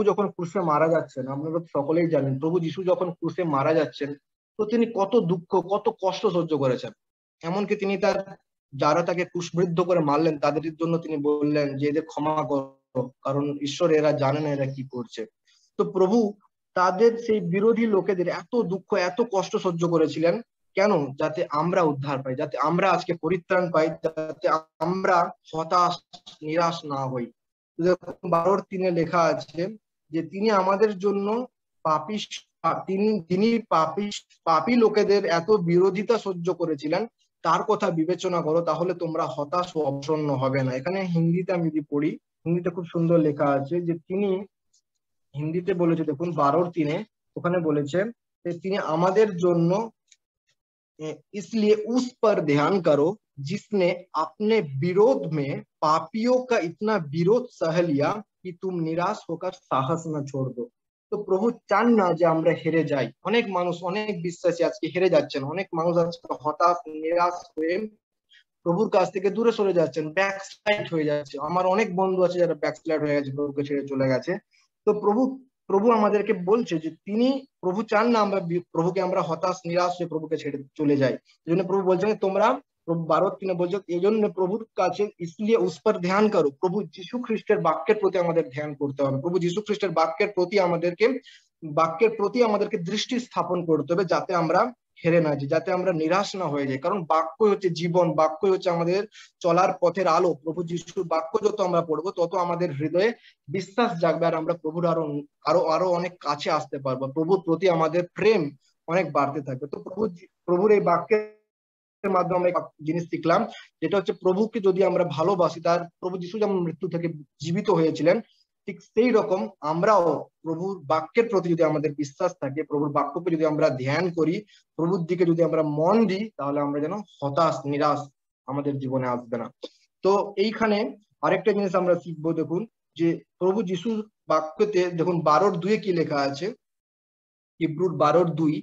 যখন ক্রুশে মারা যাচ্ছেন, আপনারা সকলেই জানেন, প্রভু যিশু যখন ক্রুশে মারা যাচ্ছেন, তো তিনি কত দুঃখ কত কষ্ট সহ্য করেছেন। এমনকি তিনি যারা তাকে ক্রুশবিদ্ধ করে মারলেন তাদের জন্য তিনি বললেন যে এদের ক্ষমা করো, কারণ ঈশ্বর এরা জানে না এরা কি করছে। তো প্রভু তাদের সেই বিরোধী লোকেদের এত দুঃখ এত কষ্ট সহ্য করেছিলেন, কেন? যাতে আমরা উদ্ধার পাই, যাতে আমরা আজকে পরিত্রাণ পাই, যাতে আমরা হতাশ নিরাশ না হই। 12:3 লেখা আছে যে তিনি আমাদের জন্য তিনি পাপী লোকেদের এত বিরোধিতা সহ্য করেছিলেন, তার কথা বিবেচনা করো, তাহলে তোমরা হতাশ ও অবসন্ন হবে না। এখানে হিন্দিতে আমি যদি পড়ি, হিন্দিতে খুব সুন্দর লেখা আছে যে তিনি হিন্দিতে বলেছে, দেখুন 12:3 ওখানে বলেছে যে তিনি আমাদের জন্য इसलिए उस पर ध्यान करो जिसने अपने विरोध में पापियों का इतना विरोध सह लिया कि तुम निराश होकर साहस न छोड़ दो। তো প্রভু চান না যে আমরা হেরে যাই। অনেক মানুষ, অনেক বিশ্বাসী আজকে হেরে যাচ্ছেন, অনেক মানুষ আজকে হতাশ নিরাশ হয়ে প্রভুর কাছ থেকে দূরে সরে যাচ্ছেন, ব্যাকস্লাইড হয়ে যাচ্ছে। আমার অনেক বন্ধু আছে যারা ব্যাকস্লাইড হয়ে গেছে, প্রভুকে ছেড়ে চলে গেছে। তো প্রভু আমাদেরকে বলছে যে প্রভু চান না আমরা প্রভুকে আমরা হতাশ নিরাশ হয়ে প্রভুকে ছেড়ে চলে যাই। এই জন্য প্রভু বলছেন তোমরা, 12:3 বলছে এই জন্য প্রভুর কাছে ইসলিয়ে উস পর ধ্যান করো, প্রভু যীশু খ্রিস্টের বাক্যের প্রতি আমাদের ধ্যান করতে হবে। প্রভু যীশু খ্রিস্টের বাক্যের প্রতি আমাদেরকে দৃষ্টি স্থাপন করতে হবে, যাতে আমরা হেরে না যাই, যাতে আমরা নিরাশ না হয়ে যাই। কারণ বাক্য হচ্ছে জীবন, বাক্য হচ্ছে আমাদের চলার পথের আলো। প্রভু যিশুর বাক্য যত আমরা পড়বো তত আমাদের হৃদয়ে বিশ্বাস জাগবে, আর আমরা প্রভুর আরো অনেক কাছে আসতে পারবো। প্রভুর প্রতি আমাদের প্রেম অনেক বাড়তে থাকবে। তো প্রভুর এই বাক্যের মাধ্যমে জিনিস শিখলাম, যেটা হচ্ছে প্রভুকে যদি আমরা ভালোবাসি, তার প্রভু যিশু যেমন মৃত্যু থেকে জীবিত হয়েছিলেন, ঠিক সেই রকম আমরাও প্রভুর বাক্যের প্রতি যদি আমাদের বিশ্বাস থাকে, প্রভুর বাক্যকে যদি আমরা ধ্যান করি, প্রভুর দিকে যদি আমরা মন দিই, তাহলে আমরা যেন হতাশ নিরাশ আমাদের জীবনে আসবে না। তো এইখানে আরেকটা জিনিস আমরা শিখবো, দেখুন যে প্রভু যিশুর বাক্যতে দেখুন 12:2 কি লেখা আছে, হিব্রুর 12:2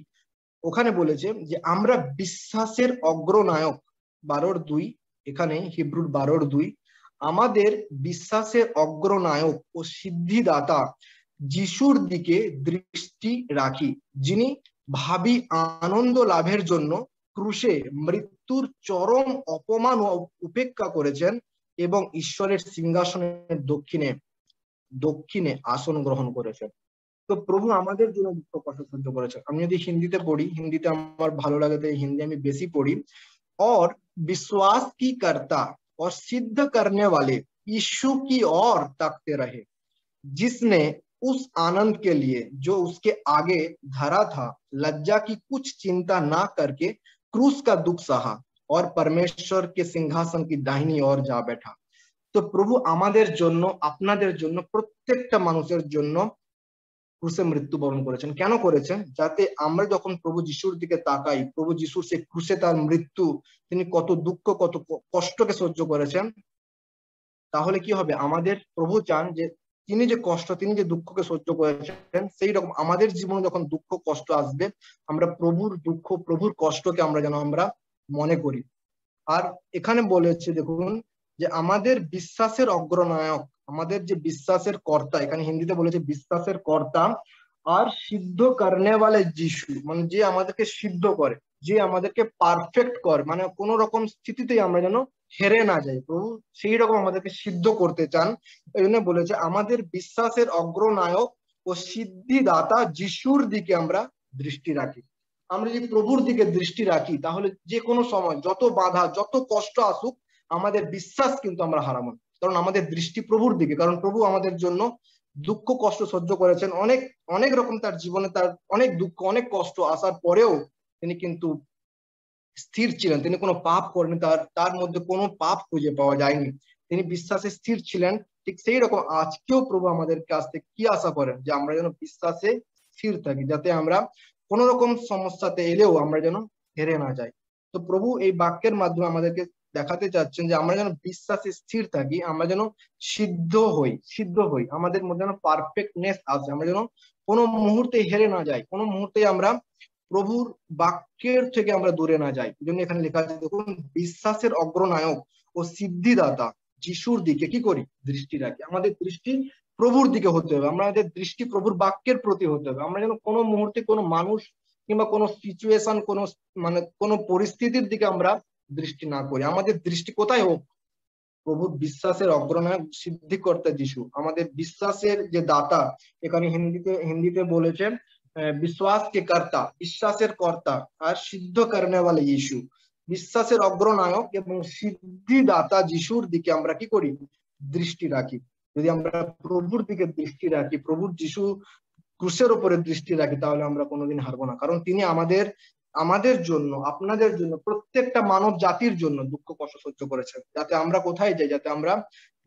ওখানে বলেছে যে আমরা বিশ্বাসের অগ্রনায়ক। 12:2 এখানে হিব্রুর 12:2 আমাদের বিশ্বাসের অগ্রনায়ক ও সিদ্ধিদাতা যিশুর দিকে দৃষ্টি রাখি, যিনি ভাবী আনন্দ লাভের জন্য ক্রুশে মৃত্যুর চরম অপমান ও উপেক্ষা করেছেন এবং ঈশ্বরের সিংহাসনের দক্ষিণে আসন গ্রহণ করেছেন। তো প্রভু আমাদের জন্য দুঃখ কষ্ট সহ্য করেছেন। আমি যদি হিন্দিতে পড়ি, হিন্দিতে আমার ভালো লাগে তাই হিন্দি আমি বেশি পড়ি। और विश्वास की करता और सिद्ध करने वाले यीशु की ओर ताकते रहे, जिसने उस आनंद के लिए जो उसके आगे धरा था लज्जा की कुछ चिंता ना करके क्रूस का दुख सहा और परमेश्वर के सिंहासन की दाहिनी ओर जा बैठा। তো প্রভু আমাদের জন্য, আপনাদের জন্য, প্রত্যেকটা মানুষের জন্য ক্রুশে মৃত্যুবরণ করেছেন। কেন করেছেন? যাতে আমরা যখন প্রভু যিশুর দিকে তাকাই, প্রভু যিশুর সেই ক্রুশে তার মৃত্যু, তিনি কত দুঃখ কত কষ্টকে সহ্য করেছেন, তাহলে কি হবে? আমাদের প্রভু চান যে তিনি যে কষ্ট, তিনি যে দুঃখকে সহ্য করেছেন, সেই রকম আমাদের জীবনে যখন দুঃখ কষ্ট আসবে, আমরা প্রভুর দুঃখ প্রভুর কষ্টকে আমরা যেন আমরা মনে করি। আর এখানে বলেছে দেখুন যে আমাদের বিশ্বাসের অগ্রনায়ক, আমাদের যে বিশ্বাসের কর্তা, এখানে হিন্দিতে বলেছে বিশ্বাসের কর্তা, আর সিদ্ধ করনে ওয়ালে যিশু, মানে যে আমাদেরকে সিদ্ধ করে, যে আমাদেরকে পারফেক্ট করে, মানে কোন রকম স্থিতিতেই আমরা যেন হেরে না যাই, প্রভু সেই রকম আমাদেরকে সিদ্ধ করতে চান। এই জন্য বলেছে আমাদের বিশ্বাসের অগ্রনায়ক ও সিদ্ধিদাতা যিশুর দিকে আমরা দৃষ্টি রাখি। আমরা যদি প্রভুর দিকে দৃষ্টি রাখি তাহলে যে কোনো সময় যত বাধা যত কষ্ট আসুক আমাদের বিশ্বাস কিন্তু আমরা হারাবো না, কারণ আমাদের দৃষ্টি প্রভুর দিকে। কারণ প্রভু আমাদের জন্য দুঃখ কষ্ট সহ্য করেছেন, অনেক অনেক রকম তার জীবনে তার অনেক দুঃখ অনেক কষ্ট আসার পরেও তিনি কিন্তু স্থির ছিলেন, তিনি কোনো পাপ করেনি, তার মধ্যে কোনো পাপ খুঁজে পাওয়া যায়নি, তিনি বিশ্বাসে স্থির ছিলেন। ঠিক সেই রকম আজকেও প্রভু আমাদের কাছ থেকে কি আশা করেন, যে আমরা যেন বিশ্বাসে স্থির থাকি, যাতে আমরা কোন রকম সমস্যাতে এলেও আমরা যেন হেরে না যাই। তো প্রভু এই বাক্যের মাধ্যমে আমাদেরকে দেখাতে চাচ্ছেন যে আমরা যেন বিশ্বাসে স্থির থাকি, আমরা যেন সিদ্ধ হই, আমাদের মধ্যে যেন পারফেক্টনেস আসে, আমরা যেন কোনো মুহূর্তে হেরে না যাই, কোনো মুহূর্তে আমরা প্রভুর বাক্যের থেকে আমরা দূরে না যাই। এই জন্য এখানে লেখা আছে দেখুন, বিশ্বাসের অগ্রনায়ক ও সিদ্ধিদাতা যিশুর দিকে কি করি, দৃষ্টি রাখি। আমাদের দৃষ্টি প্রভুর দিকে হতে হবে, আমাদের দৃষ্টি প্রভুর বাক্যের প্রতি হতে হবে। আমরা যেন কোনো মুহূর্তে কোনো মানুষ কিংবা কোনো সিচুয়েশন কোনো পরিস্থিতির দিকে আমরা দৃষ্টি না করি। আমাদের দৃষ্টি কোথায় হোক, প্রভুর বিশ্বাসের অগ্রনায়ক সিদ্ধিকর্তা যিশু, আমাদের বিশ্বাসের যে দাতা। এখানে হিন্দিতে বলেছেন বিশ্বাস কে কর্তা, বিশ্বাসের কর্তা আর সিদ্ধ করনে वाले যিশু, বিশ্বাসের অগ্রনায়ক এবং সিদ্ধিদাতা যিশুর দিকে আমরা কি করি, দৃষ্টি রাখি। যদি আমরা প্রভুর দিকে দৃষ্টি রাখি, প্রভুর যিশু ক্রুশের উপরে দৃষ্টি রাখি, তাহলে আমরা কোনোদিন হারবো না। কারণ তিনি আমাদের জন্য, আপনাদের জন্য, প্রত্যেকটা মানব জাতির জন্য দুঃখ কষ্ট সহ্য করেছেন, যাতে আমরা কোথায় যাই, যাতে আমরা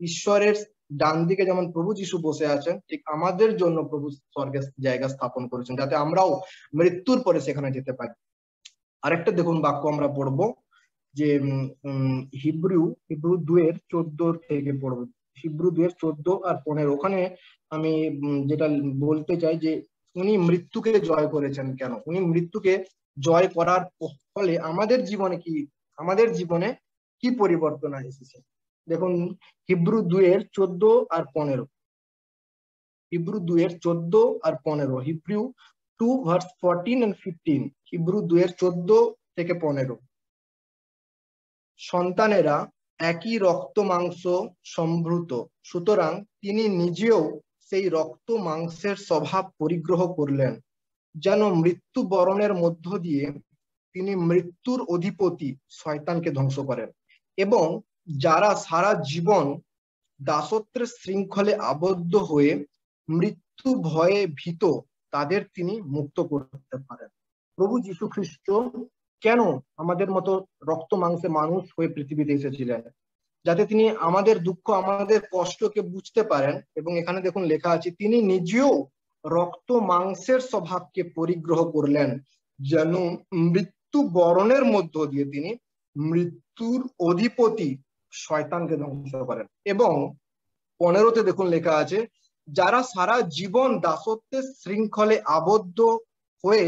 ঈশ্বরের ডান দিকে যেমন প্রভু যিশু বসে আছেন, ঠিক আমাদের জন্য প্রভু স্বর্গের জায়গা স্থাপন করেছেন, যাতে আমরাও মৃত্যুর পরে সেখানে যেতে পারি। আরেকটা দেখুন বাক্য আমরা পড়বো, যে হিব্রু 2:14 থেকে পড়বো। হিব্রু 2:14 আর 15, ওখানে আমি যেটা বলতে চাই যে উনি মৃত্যুকে জয় করেছেন। কেন উনি মৃত্যুকে জয় করার ফলে আমাদের জীবনে কি পরিবর্তন এসেছে, দেখুন হিব্রু 2:14 আর 15। হিব্রু 2:14 আর 15, হিব্রু 2:14 and 15, হিব্রু 2:14 থেকে 15। সন্তানেরা একই রক্ত মাংস সম্ভূত, সুতরাং তিনি নিজেও সেই রক্ত মাংসের স্বভাব পরিগ্রহ করলেন, যেন মৃত্যু বরণের মধ্য দিয়ে তিনি মৃত্যুর অধিপতি শয়তানকে ধ্বংস করেন, এবং যারা সারা জীবন দাসত্বের শৃঙ্খলে আবদ্ধ হয়ে মৃত্যু ভয়ে ভীত তাদের তিনি মুক্ত করতে পারেন। প্রভু যীশু খ্রিস্ট কেন আমাদের মতো রক্ত মাংসে মানুষ হয়ে পৃথিবীতে এসেছিলেন, যাতে তিনি আমাদের দুঃখ আমাদের কষ্টকে বুঝতে পারেন। এবং এখানে দেখুন লেখা আছে, তিনি নিজেও রক্ত মাংসের স্বভাবকে পরিগ্রহ করলেন, যেন মৃত্যু বরণের মধ্য দিয়ে তিনি মৃত্যুর অধিপতি শয়তানকে ধ্বংস করেন। এবং 15তে দেখুন লেখা আছে, যারা সারা জীবন দাসত্বের শৃঙ্খলে আবদ্ধ হয়ে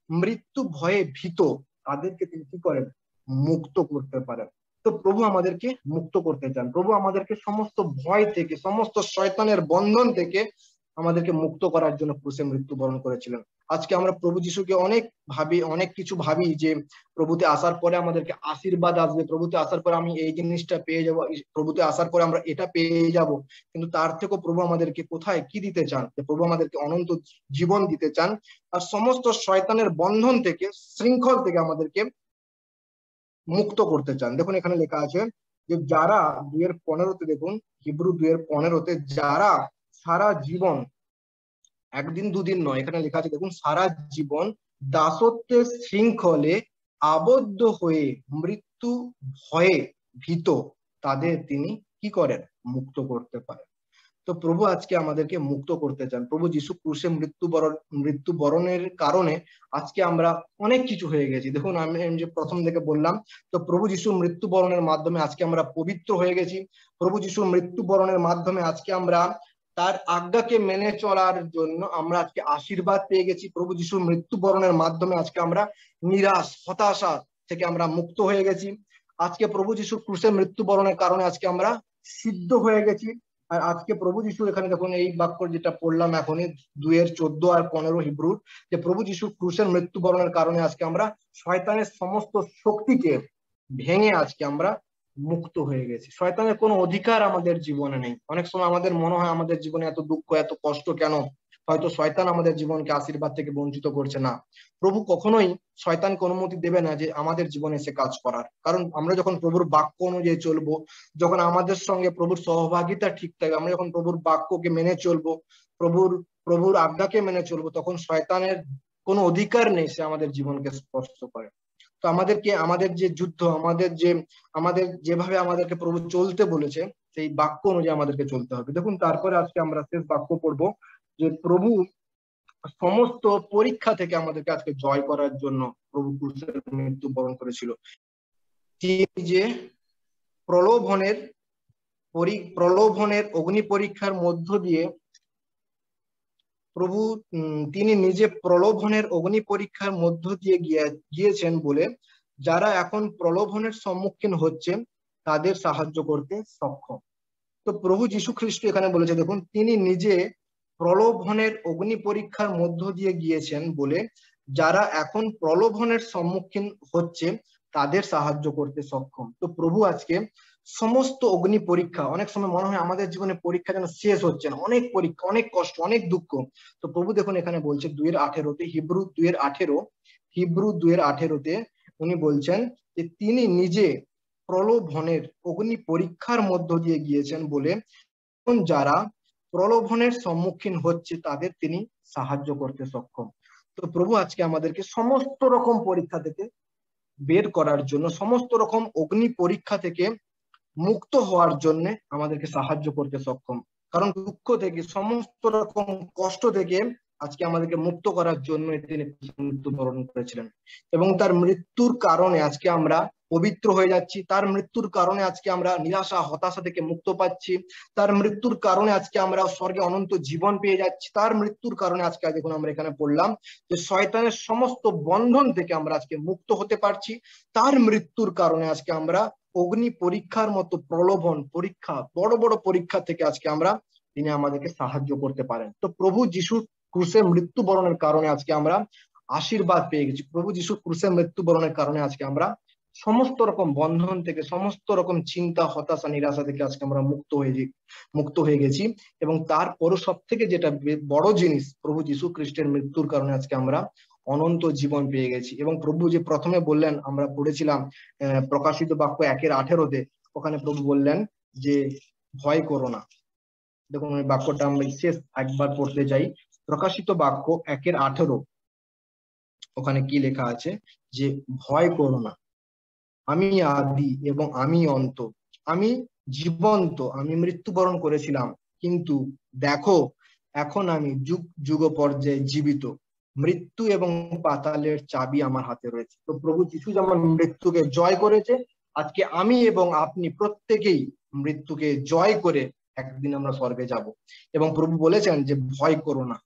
মৃত্যু ভয়ে ভীত তাদেরকে তিনি কি করেন, মুক্ত করতে পারেন। তো প্রভু আমাদেরকে মুক্ত করতে চান, প্রভু আমাদেরকে সমস্ত ভয় থেকে, সমস্ত শয়তানের বন্ধন থেকে আমাদেরকে মুক্ত করার জন্য ক্রুশে মৃত্যুবরণ করেছিলেন। আজকে আমরা প্রভু যিশুকে অনেক কিছু ভাবি যে প্রভুতে আসার পরে আমাদেরকে আশীর্বাদ আসবে, প্রভুতে আসার পরে আমি এই জিনিসটা পেয়ে যাব, প্রভুতে আসার পরে আমরা এটা পেয়ে যাব। কিন্তু তার থেকেও প্রভু আমাদেরকে কোথায় কি দিতে চান, যে প্রভু আমাদেরকে অনন্ত জীবন দিতে চান, আর সমস্ত শয়তানের বন্ধন থেকে, শৃঙ্খল থেকে আমাদেরকে মুক্ত করতে চান। দেখুন এখানে লেখা আছে যে যারা 2:15তে, দেখুন হিব্রু 2:15তে, যারা সারা জীবন, একদিন দুদিন নয়, এখানে লেখা আছে দেখুন, সারা জীবন দাসত্বের শৃঙ্খলে আবদ্ধ হয়ে মৃত্যু ভয়ে ভীত তাদের তিনি কি করেন, মুক্ত করতে পারেন। তো প্রভু আজকে আমাদেরকে মুক্ত করতে চান। প্রভু যীশু ক্রুশে মৃত্যুবরণের কারণে আজকে আমরা অনেক কিছু হয়ে গেছি। দেখুন আমি যে প্রথম থেকে বললাম, তো প্রভু যীশু মৃত্যুবরণের মাধ্যমে আজকে আমরা পবিত্র হয়ে গেছি। প্রভু যীশু মৃত্যুবরণের মাধ্যমে আজকে আমরা তার আজ্ঞাকে মেনে চলার জন্য আমরা আজকে আশীর্বাদ পেয়ে গেছি। প্রভু যীশুর মৃত্যুবরণের মাধ্যমে আজকে আমরা নিরাশ, হতাশা থেকে আমরা মুক্ত হয়ে গেছি। আজকে প্রভু যীশু ক্রুশে মৃত্যুবরণের কারণে আজকে আমরা সিদ্ধ হয়ে গেছি। আর আজকে প্রভু যীশু, এখানে দেখুন এই বাক্য যেটা পড়লাম এখনই 2:14 আর 15 হিব্রুর, যে প্রভু যীশু ক্রুশের মৃত্যুবরণের কারণে আজকে আমরা শয়তানের সমস্ত শক্তিকে ভেঙে আজকে আমরা মুক্ত হয়ে গেছি। শয়তানের কোনো অধিকার আমাদের জীবনে নেই। অনেক সময় আমাদের মনে হয় আমাদের জীবনে এত দুঃখ এত কষ্ট কেন, হয়তো শয়তান আমাদের জীবনকে আশীর্বাদ থেকে বঞ্চিত করছে না, প্রভু কখনোই শয়তানকে অনুমতি দেবে না যে আমাদের জীবনে এসে কাজ করার। কারণ আমরা যখন প্রভুর বাক্য অনুযায়ী চলবো, যখন আমাদের সঙ্গে প্রভুর সহভাগিতা ঠিক থাকবে, আমরা যখন প্রভুর বাক্যকে মেনে চলবো, প্রভুর আজ্ঞাকে মেনে চলবো, তখন শয়তানের কোনো অধিকার নেই সে আমাদের জীবনকে স্পর্শ করে। তো আমাদের যে যুদ্ধ, আমাদের যেভাবে আমাদেরকে প্রভু চলতে বলেছে, সেই বাক্য অনুযায়ী আমাদেরকে চলতে হবে। দেখুন, তারপরে আজকে আমরা শেষ বাক্য পড়বো, যে প্রভু সমস্ত পরীক্ষা থেকে আমাদেরকে আজকে জয় করার জন্য প্রভু ক্রুশের মৃত্যু বরণ করেছিল। তিনি যে প্রলোভনের অগ্নি পরীক্ষার মধ্য দিয়ে প্রভু তিনি নিজে প্রলোভনের অগ্নি পরীক্ষার মধ্য দিয়ে গিয়েছেন বলে যারা এখন প্রলোভনের সম্মুখীন হচ্ছে তাদের সাহায্য করতে সক্ষম। তো প্রভু যীশু খ্রিস্ট এখানে বলেছে, দেখুন, তিনি নিজে প্রলোভনের অগ্নি পরীক্ষার মধ্য দিয়ে গিয়েছেন বলে যারা এখন প্রলোভনের সম্মুখীন হচ্ছে তাদের সাহায্য করতে সক্ষম। তো প্রভু আজকে সমস্ত অগ্নি পরীক্ষা, অনেক সময় মনে হয় আমাদের জীবনে পরীক্ষা যেন শেষ হচ্ছে না, অনেক পরীক্ষা, অনেক কষ্ট, অনেক দুঃখ। তো প্রভু দেখুন এখানে বলছে 2:18, হিব্রু 2:18 উনি বলছেন যে তিনি নিজে প্রলোভনের অগ্নি পরীক্ষার মধ্য দিয়ে গিয়েছেন বলে যারা প্রলোভনের সম্মুখীন হচ্ছে তাদের তিনি সাহায্য করতে সক্ষম। তো প্রভু আজকে আমাদেরকে সমস্ত রকম পরীক্ষা থেকে বের করার জন্য, সমস্ত রকম অগ্নি পরীক্ষা থেকে মুক্ত হওয়ার জন্য আমাদেরকে সাহায্য করতে সক্ষম। কারণ দুঃখ থেকে, সমস্ত রকম কষ্ট থেকে আজকে আমাদেরকে মুক্ত করার জন্য তিনি মৃত্যুবরণ করেছিলেন। এবং তার মৃত্যুর কারণে আজকে আমরা পবিত্র হয়ে যাচ্ছি, তার মৃত্যুর কারণে আজকে আমরা নিরাশা হতাশা থেকে মুক্ত পাচ্ছি, তার মৃত্যুর কারণে আজকে আমরা স্বর্গে অনন্ত জীবন পেয়ে যাচ্ছি, তার মৃত্যুর কারণে আজকে দেখুন আমরা এখানে পড়লাম যে শয়তানের সমস্ত বন্ধন থেকে আমরা আজকে মুক্ত হতে পারছি, তার মৃত্যুর কারণে আজকে আমরা অগ্নি পরীক্ষার মতো প্রলোভন পরীক্ষা, বড় বড় পরীক্ষা থেকে আজকে আমরা তিনি আমাদেরকে সাহায্য করতে পারেন। তো প্রভু যিশুর ক্রুশে মৃত্যুবরণের কারণে আজকে আমরা আশীর্বাদ পেয়ে গেছি, প্রভু যিশু ক্রুশে মৃত্যুবরণের কারণে আজকে আমরা সমস্ত রকম বন্ধন থেকে, সমস্ত রকম চিন্তা হতাশা নিরাশা থেকে আজকে আমরা মুক্ত হয়ে গেছি। এবং তারপরও সব থেকে যেটা বড় জিনিস, প্রভু যিশু খ্রিস্টের মৃত্যুর কারণে আজকে আমরা অনন্ত জীবন পেয়ে গেছি। এবং প্রভু যে প্রথমে বললেন, আমরা পড়েছিলাম প্রকাশিত বাক্য 1:18, ওখানে প্রভু বললেন যে ভয় করো না। দেখুন ওই বাক্যটা আমরা শেষ একবার পড়তে চাই, প্রকাশিত বাক্য 1:18, ওখানে কি লেখা আছে যে ভয় করো না, আমি আদি এবং আমি অন্ত, আমি জীবন্ত, আমি মৃত্যুবরণ করেছিলাম, কিন্তু দেখো এখন আমি যুগ যুগ পর্যায়ে জীবিত, মৃত্যু এবং পাতালের চাবি আমার হাতে রয়েছে। তো প্রভু যিশু যেমন মৃত্যুকে জয় করেছে, আজকে আমি এবং আপনি প্রত্যেকেই মৃত্যুকে জয় করে একদিন আমরা স্বর্গে যাব। এবং প্রভু বলেছেন যে ভয় করো না।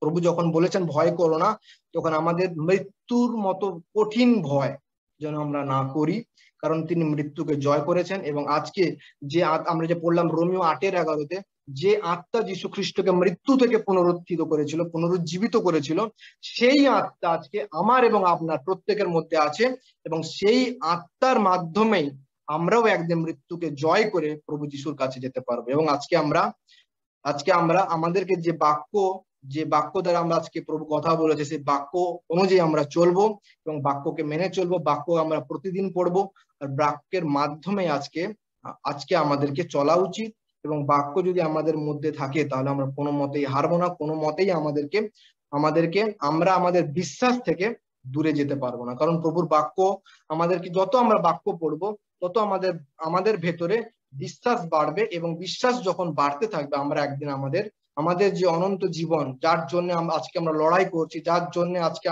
প্রভু যখন বলেছেন ভয় করো না, তখন আমাদের মৃত্যুর মতো কঠিন ভয় যেন আমরা না করি, কারণ তিনি মৃত্যুকে জয় করেছেন। এবং আজকে যে আমরা যে পড়লাম রোমিও 8:11, যে আত্মা যীশু খ্রিস্টকে মৃত্যু থেকে পুনরুজ্জীবিত করেছিল, সেই আত্মা আজকে আমার এবং আপনার প্রত্যেকের মধ্যে আছে। এবং সেই আত্মার মাধ্যমেই আমরাও একদিন মৃত্যুকে জয় করে প্রভু যিশুর কাছে যেতে পারবো। এবং আজকে আমরা আমাদেরকে যে বাক্য দ্বারা আমরা আজকে প্রভু কথা বলেছে, সেই বাক্য অনুযায়ী আমরা চলবো এবং বাক্যকে মেনে চলবো। বাক্য আমরা প্রতিদিন পড়বো, আর বাক্যের মাধ্যমে আজকে আমাদেরকে চলা উচিত। এবং বাক্য যদি আমাদের মধ্যে থাকে তাহলে আমরা কোনো মতেই হারবো না, কোনো মতেই আমরা আমাদের বিশ্বাস থেকে দূরে যেতে পারবো না। কারণ প্রভুর বাক্য আমাদেরকে, যত আমরা বাক্য পড়বো তত আমাদের ভেতরে বিশ্বাস বাড়বে। এবং বিশ্বাস যখন বাড়তে থাকবে, আমরা একদিন আমাদের যে অনন্ত জীবন, যার জন্য আজকে আমরা লড়াই করছি, যার জন্য আজকে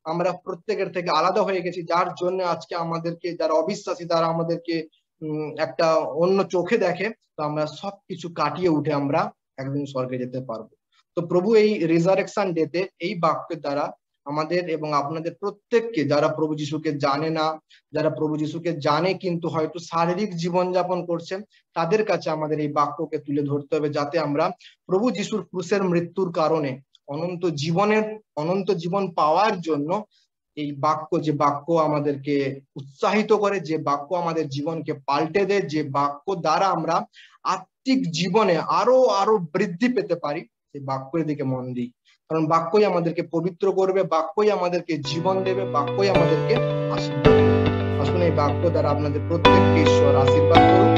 আমরা প্রত্যেকের থেকে আলাদা হয়ে গেছি, যার জন্য আজকে আমাদেরকে যারা অবিশ্বাসী তারা আমাদেরকে একটা অন্য চোখে দেখে, তো আমরা সবকিছু কাটিয়ে উঠে আমরা একদিন স্বর্গে যেতে পারবো। তো প্রভু এই রিজারেকশন ডেতে এই বাক্যের দ্বারা আমাদের এবং আপনাদের প্রত্যেককে, যারা প্রভু যিশুকে জানে না, যারা প্রভু যিশুকে জানে কিন্তু হয়তো শারীরিক জীবনযাপন করছে, তাদের কাছে আমাদের এই বাক্যকে তুলে ধরতে হবে, যাতে আমরা প্রভু যিশুর ক্রুশের মৃত্যুর কারণে অনন্ত জীবন পাওয়ার জন্য এই যে বাক্য আমাদেরকে উৎসাহিত করে, যে বাক্য আমাদের জীবনকে পাল্টে দেয়, যে বাক্য দ্বারা আমরা আত্মিক জীবনে আরো বৃদ্ধি পেতে পারি, সেই বাক্যের দিকে মন দিই, কারণ বাক্যই আমাদেরকে পবিত্র করবে, বাক্যই আমাদেরকে জীবন দেবে, বাক্যই আমাদেরকে আশীর্বাদ দেবে। আসুন এই বাক্য দ্বারা আপনাদের প্রত্যেককে ঈশ্বর আশীর্বাদ করুন।